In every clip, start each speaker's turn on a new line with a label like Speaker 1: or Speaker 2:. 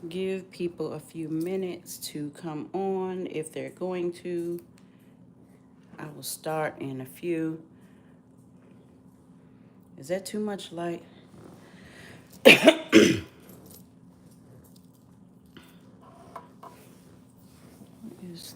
Speaker 1: give people a few minutes to come on if they're going to. I will start in a few. Is that too much light? Is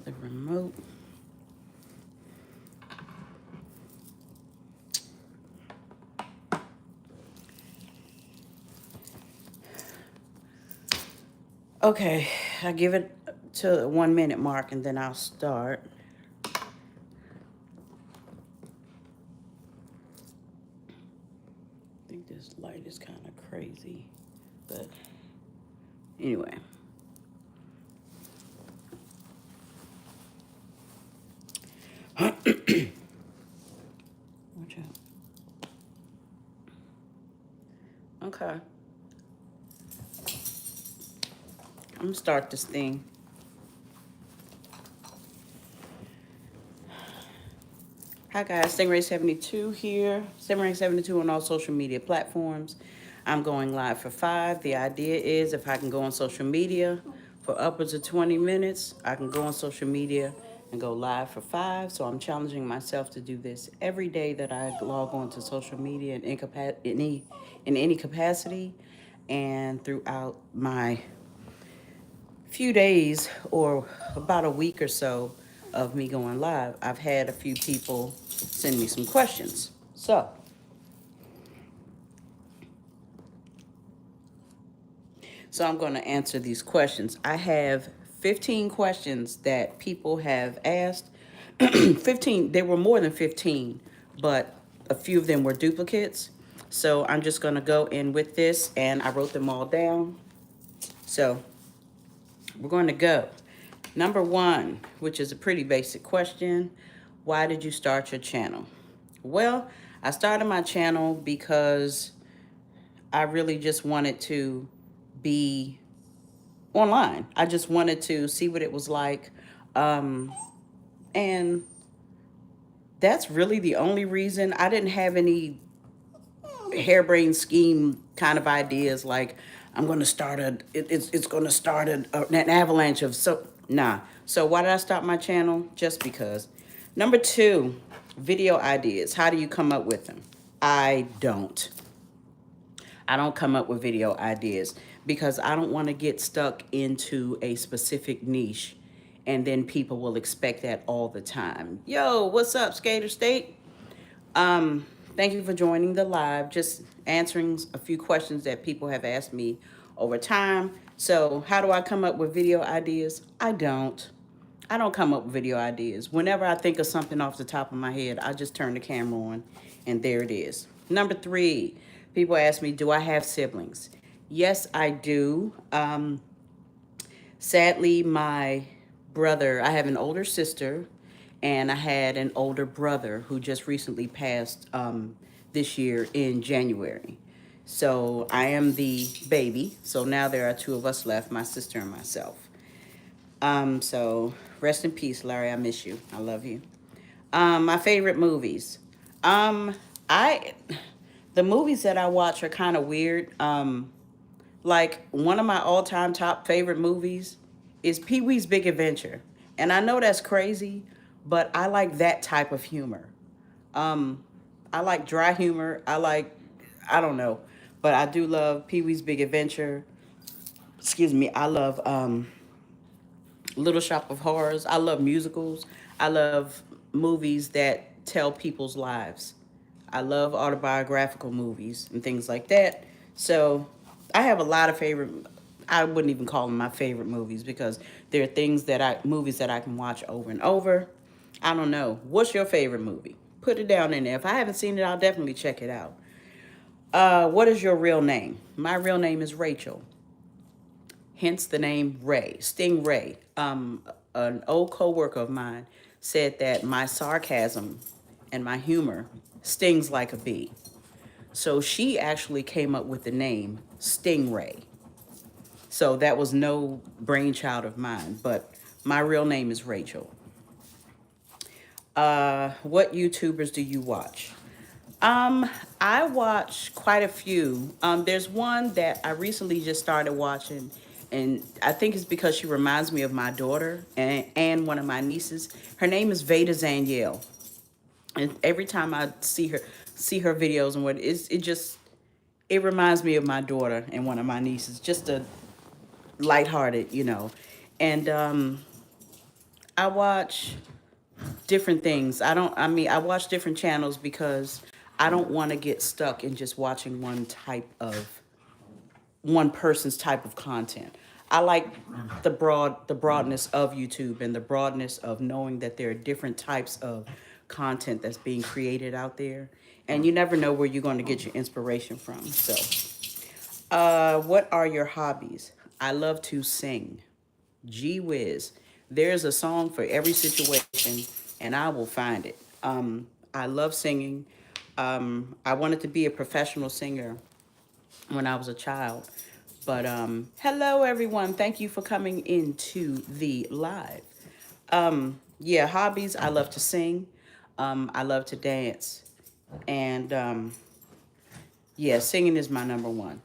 Speaker 1: the remote? Okay, I give it to the 1 minute mark and then I'll start. I think this light is kind of crazy, but anyway. Watch out. Okay. I'm gonna start this thing. Hi guys, StingRae72 here. StingRae72 on all social media platforms. I'm going live for 5. The idea is if I can go on social media for upwards of 20 minutes, I can go on social media and go live for 5. So I'm challenging myself to do this every day that I log on to social media in any capacity. And throughout my few days or about a week or so of me going live, I've had a few people send me some questions. So I'm going to answer these questions. I have 15 questions that people have asked. 15, there were more than 15, but a few of them were duplicates. So I'm just going to go in with this, and I wrote them all down. So we're going to go. Number 1, which is a pretty basic question. Why did you start your channel? Well, I started my channel because I really just wanted to be online. I just wanted to see what it was like. And that's really the only reason. I didn't have any harebrained scheme kind of ideas like I'm going to start it's going to start an avalanche of nah. So why did I start my channel? Just because. Number 2, video ideas. How do you come up with them? I don't come up with video ideas because I don't want to get stuck into a specific niche and then people will expect that all the time. Yo, what's up, Skater State? Thank you for joining the live. Just answering a few questions that people have asked me over time. So how do I come up with video ideas? I don't come up with video ideas. Whenever I think of something off the top of my head, I just turn the camera on and there it is. Number 3, people ask me, do I have siblings? Yes, I do. Sadly, my brother, I have an older sister and I had an older brother who just recently passed this year in January. So I am the baby. So now there are 2 of us left, my sister and myself. So rest in peace, Larry. I miss you. I love you. My favorite movies. The movies that I watch are kind of weird. Like one of my all-time top favorite movies is Pee-wee's Big Adventure. And I know that's crazy, but I like that type of humor. I like dry humor. I don't know, but I do love Pee-wee's Big Adventure. Excuse me. I love Little Shop of Horrors. I love musicals. I love movies that tell people's lives. I love autobiographical movies and things like that. So I have a lot of favorite. I wouldn't even call them my favorite movies because there are movies that I can watch over and over. I don't know. What's your favorite movie? Put it down in there. If I haven't seen it, I'll definitely check it out. What is your real name? My real name is Rachel. Hence the name Ray, StingRae. An old coworker of mine said that my sarcasm and my humor stings like a bee. So she actually came up with the name StingRae. So that was no brainchild of mine, but my real name is Rachel. What YouTubers do you watch? I watch quite a few. There's one that I recently just started watching, And I think it's because she reminds me of my daughter and one of my nieces. Her name is Veda Zaniel. And every time I see her videos and what it reminds me of my daughter and one of my nieces. Just a lighthearted, you know. And I watch different things. I watch different channels because I don't want to get stuck in just watching one person's type of content. I like the broadness of YouTube and the broadness of knowing that there are different types of content that's being created out there, and you never know where you're going to get your inspiration from. So, what are your hobbies? I love to sing. Gee whiz, there's a song for every situation, and I will find it. I love singing. I wanted to be a professional singer when I was a child. But hello, everyone. Thank you for coming into the live. Yeah, hobbies. I love to sing. I love to dance. And yeah, singing is my number one.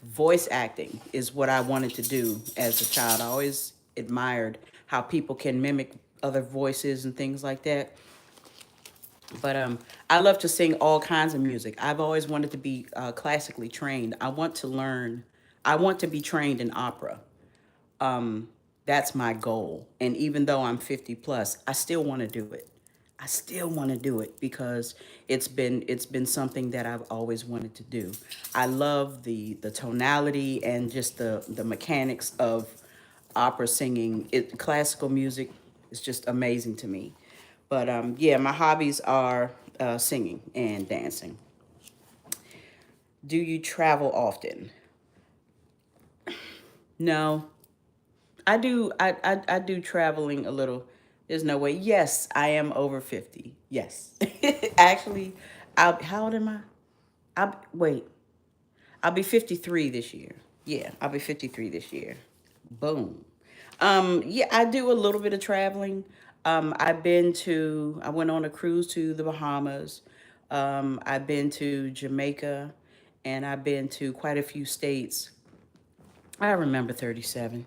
Speaker 1: Voice acting is what I wanted to do as a child. I always admired how people can mimic other voices and things like that. But I love to sing all kinds of music. I've always wanted to be classically trained. I want to learn. I want to be trained in opera. That's my goal. And even though I'm 50 plus, I still want to do it. I still want to do it because it's been something that I've always wanted to do. I love the tonality and just the mechanics of opera singing. Classical music is just amazing to me. But yeah, my hobbies are singing and dancing. Do you travel often? No, I do. I do traveling a little. There's no way. Yes, I am over 50. Yes, actually, how old am I? Wait. I'll be 53 this year. Yeah, I'll be 53 this year. Boom. Yeah, I do a little bit of traveling. I went on a cruise to the Bahamas. I've been to Jamaica, and I've been to quite a few states. I remember 37.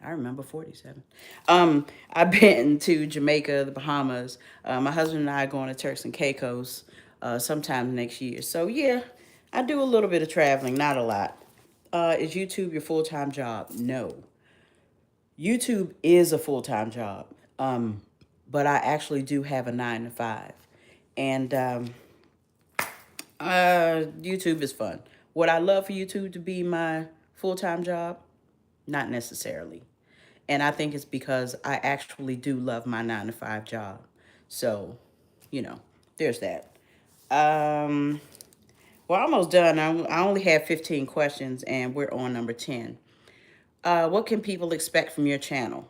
Speaker 1: I remember 47. I've been to Jamaica, the Bahamas. My husband and I are going to Turks and Caicos sometime next year. So yeah, I do a little bit of traveling, not a lot. Is YouTube your full-time job? No. YouTube is a full-time job. But I actually do have a 9 to 5. And YouTube is fun. Would I love for YouTube to be my full-time job? Not necessarily. And I think it's because I actually do love my 9 to 5 job. So, there's that. Um, we're almost done. I only have 15 questions and we're on number 10. What can people expect from your channel?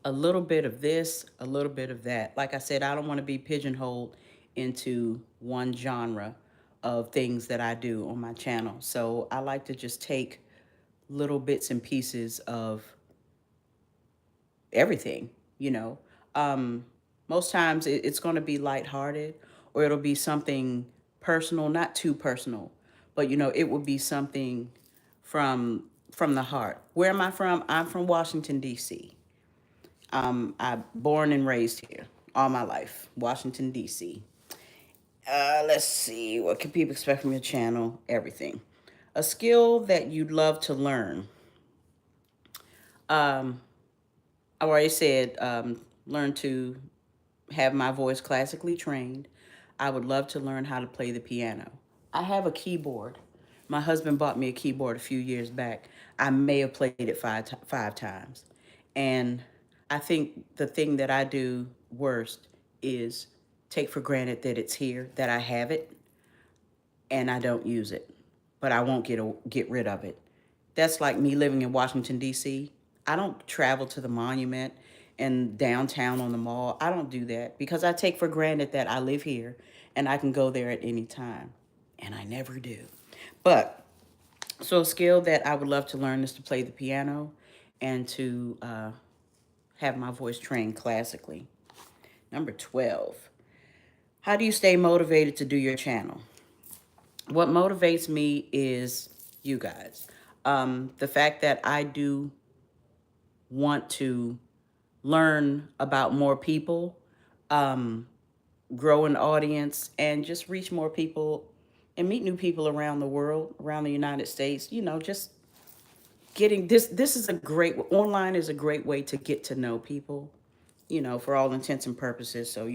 Speaker 1: A little bit of this, a little bit of that. Like I said, I don't want to be pigeonholed into one genre of things that I do on my channel. So I like to just take little bits and pieces of everything, you know. Most times it's going to be lighthearted or it'll be something personal, not too personal, but it will be something from the heart. Where am I from? I'm from Washington, D.C. I'm born and raised here all my life, Washington, D.C. Let's see, what can people expect from your channel? Everything. A skill that you'd love to learn. Um, I already said learn to have my voice classically trained. I would love to learn how to play the piano. I have a keyboard. My husband bought me a keyboard a few years back. I may have played it five times. And I think the thing that I do worst is take for granted that it's here, that I have it, and I don't use it. But I won't get rid of it. That's like me living in Washington, D.C. I don't travel to the monument and downtown on the mall. I don't do that because I take for granted that I live here and I can go there at any time. And I never do. But, so a skill that I would love to learn is to play the piano and to have my voice trained classically. Number 12. How do you stay motivated to do your channel? What motivates me is you guys. The fact that I do want to learn about more people, um, grow an audience, and just reach more people and meet new people around the world, around the United States. Just getting this is a great online is a great way to get to know people, for all intents and purposes. So,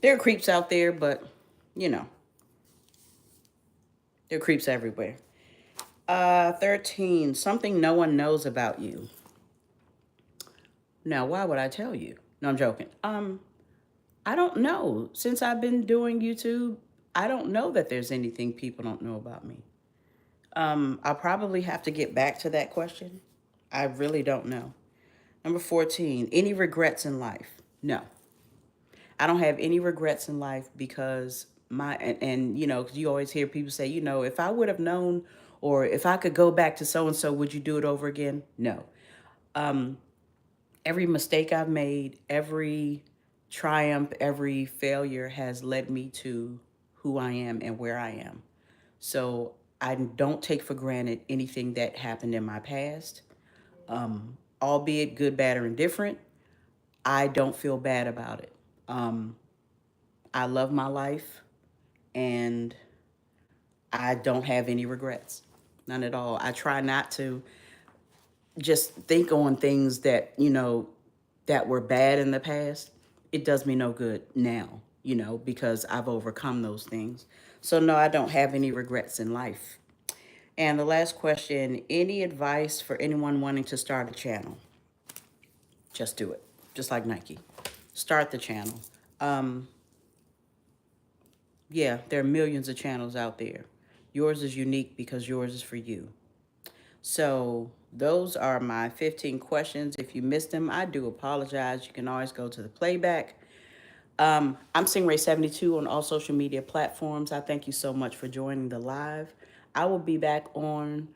Speaker 1: there are creeps out there, but you know, there are creeps everywhere. 13, something no one knows about you. Now, why would I tell you? No, I'm joking. I don't know. Since I've been doing YouTube, I don't know that there's anything people don't know about me. I'll probably have to get back to that question. I really don't know. Number 14, any regrets in life? No. I don't have any regrets in life because and because you always hear people say, if I would have known, or if I could go back to so and so, would you do it over again? No. Every mistake I've made, every triumph, every failure has led me to who I am and where I am. So I don't take for granted anything that happened in my past, albeit good, bad, or indifferent. I don't feel bad about it. I love my life, and I don't have any regrets. None at all. I try not to just think on things that were bad in the past. It does me no good now, because I've overcome those things. So no, I don't have any regrets in life. And the last question, any advice for anyone wanting to start a channel? Just do it. Just like Nike. Start the channel. Yeah, there are millions of channels out there. Yours is unique because yours is for you. So those are my 15 questions. If you missed them, I do apologize. You can always go to the playback. I'm StingRae72 on all social media platforms. I thank you so much for joining the live. I will be back on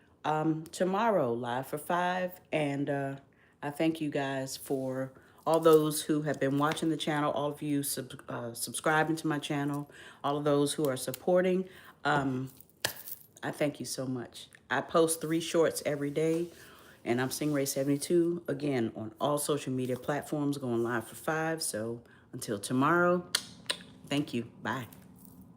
Speaker 1: tomorrow, live for 5. And I thank you guys for all those who have been watching the channel, all of you subscribing to my channel, all of those who are supporting. I thank you so much. I post 3 shorts every day, and I'm StingRae72, again, on all social media platforms, going live for 5. So until tomorrow, thank you. Bye.